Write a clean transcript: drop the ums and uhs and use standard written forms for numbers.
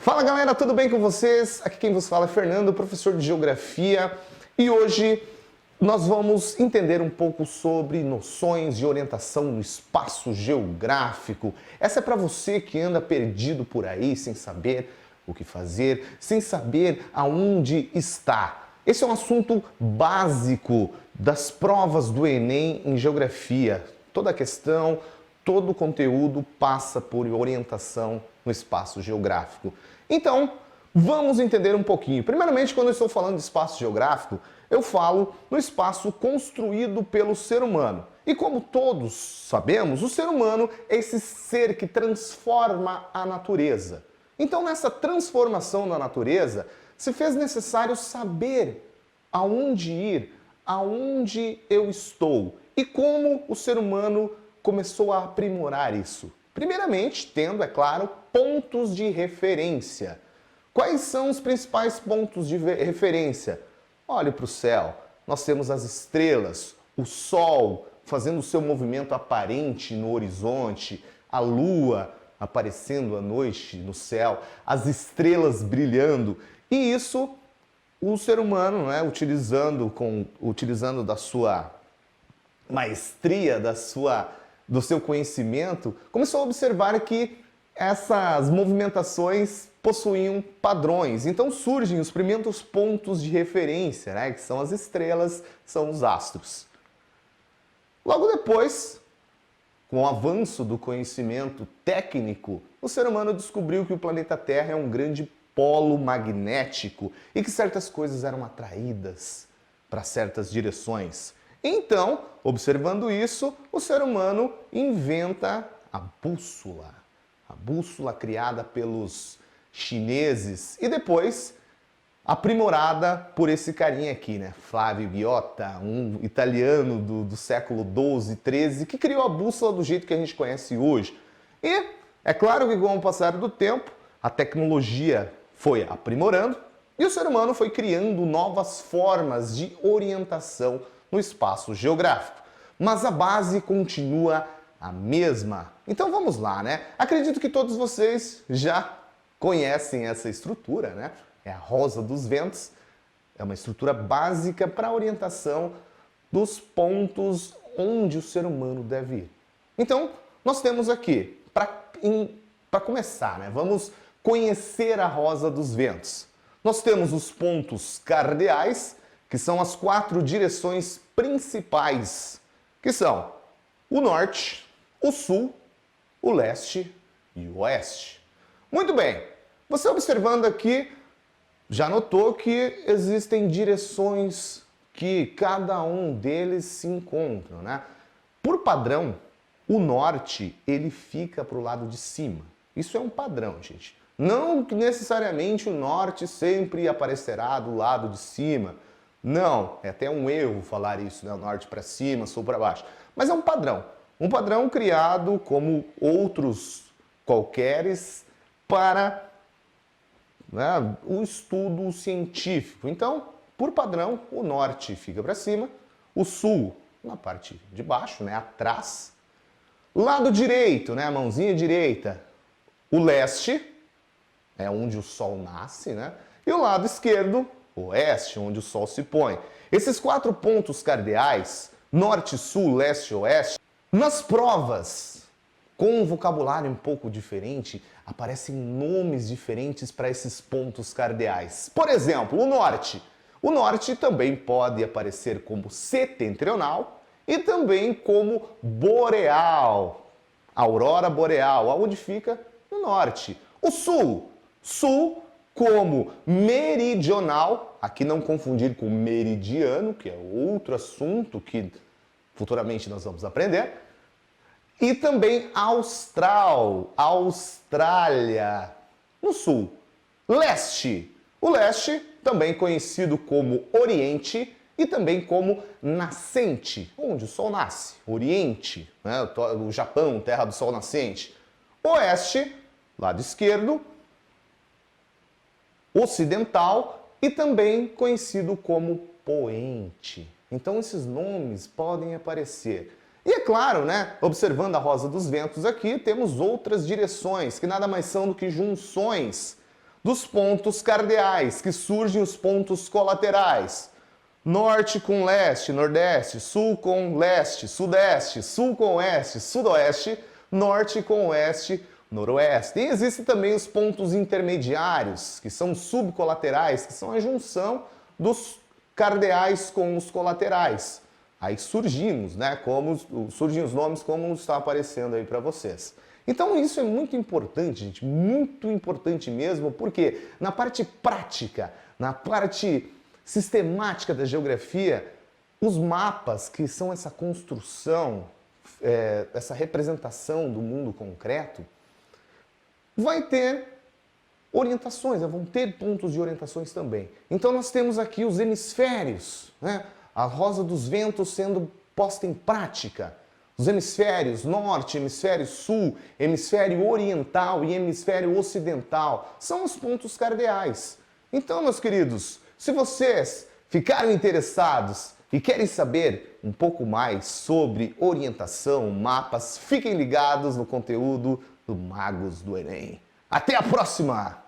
Fala galera, tudo bem com vocês? Aqui quem vos fala é Fernando, professor de Geografia, e hoje nós vamos entender um pouco sobre noções de orientação no espaço geográfico. Essa é para você que anda perdido por aí, sem saber o que fazer, sem saber aonde está. Esse é um assunto básico das provas do Enem em Geografia. Toda a questão, todo o conteúdo passa por orientação no espaço geográfico. Então, vamos entender um pouquinho. Primeiramente, quando eu estou falando de espaço geográfico, eu falo no espaço construído pelo ser humano. E como todos sabemos, o ser humano é esse ser que transforma a natureza. Então, nessa transformação da natureza, se fez necessário saber aonde ir, aonde eu estou e como o ser humano começou a aprimorar isso. Primeiramente, tendo, é claro, pontos de referência. Quais são os principais pontos de referência? Olhe para o céu, nós temos as estrelas, o Sol fazendo o seu movimento aparente no horizonte, a Lua aparecendo à noite no céu, as estrelas brilhando, e isso o ser humano, utilizando da sua maestria, do seu conhecimento, começou a observar que essas movimentações possuíam padrões. Então surgem os primeiros pontos de referência, que são as estrelas, são os astros. Logo depois, com o avanço do conhecimento técnico, o ser humano descobriu que o planeta Terra é um grande polo magnético e que certas coisas eram atraídas para certas direções. Então, observando isso, o ser humano inventa a bússola criada pelos chineses e depois aprimorada por esse carinha aqui, Flavio Giotta, um italiano do século XII, XIII, que criou a bússola do jeito que a gente conhece hoje. E é claro que com o passar do tempo, a tecnologia foi aprimorando e o ser humano foi criando novas formas de orientação no espaço geográfico. Mas a base continua a mesma. Então vamos lá, Acredito que todos vocês já conhecem essa estrutura, É a rosa dos ventos. É uma estrutura básica para a orientação dos pontos onde o ser humano deve ir. Então, nós temos aqui, para começar, vamos conhecer a rosa dos ventos. Nós temos os pontos cardeais, que são as 4 direções principais, que são o norte, o sul, o leste e o oeste. Muito bem, você observando aqui, já notou que existem direções que cada um deles se encontram, Por padrão, o norte, ele fica para o lado de cima. Isso é um padrão, gente. Não que necessariamente o norte sempre aparecerá do lado de cima. Não, é até um erro falar isso, norte para cima, sul para baixo. Mas é um padrão. Um padrão criado como outros qualqueres para o estudo científico. Então, por padrão, o norte fica para cima, o sul na parte de baixo, atrás. Lado direito, a mãozinha direita, o leste, é onde o sol nasce, E o lado esquerdo, o oeste, onde o sol se põe. Esses 4 pontos cardeais, norte, sul, leste e oeste, nas provas, com um vocabulário um pouco diferente, aparecem nomes diferentes para esses pontos cardeais. Por exemplo, o norte. O norte também pode aparecer como setentrional e também como boreal, aurora boreal, aonde fica no norte. O sul. Sul como meridional, aqui não confundir com meridiano, que é outro assunto que futuramente nós vamos aprender, e também austral, Austrália, no sul. Leste, o leste também conhecido como oriente e também como nascente, onde o sol nasce, oriente, o Japão, terra do sol nascente. Oeste, lado esquerdo, ocidental e também conhecido como poente. Então esses nomes podem aparecer. E é claro, observando a rosa dos ventos aqui, temos outras direções, que nada mais são do que junções dos pontos cardeais, que surgem os pontos colaterais. Norte com leste, nordeste, sul com leste, sudeste, sul com oeste, sudoeste, norte com oeste, noroeste. E existem também os pontos intermediários, que são subcolaterais, que são a junção dos cardeais com os colaterais. Aí surgimos, né? Surgem os nomes como está aparecendo aí para vocês. Então isso é muito importante, gente, muito importante mesmo, porque na parte prática, na parte sistemática da geografia, os mapas, que são essa construção, essa representação do mundo concreto, vai ter orientações, vão ter pontos de orientações também. Então nós temos aqui os hemisférios, né? A rosa dos ventos sendo posta em prática. Os hemisférios norte, hemisfério sul, hemisfério oriental e hemisfério ocidental são os pontos cardeais. Então, meus queridos, se vocês ficaram interessados e querem saber um pouco mais sobre orientação, mapas, fiquem ligados no conteúdo do Magos do Enem. Até a próxima!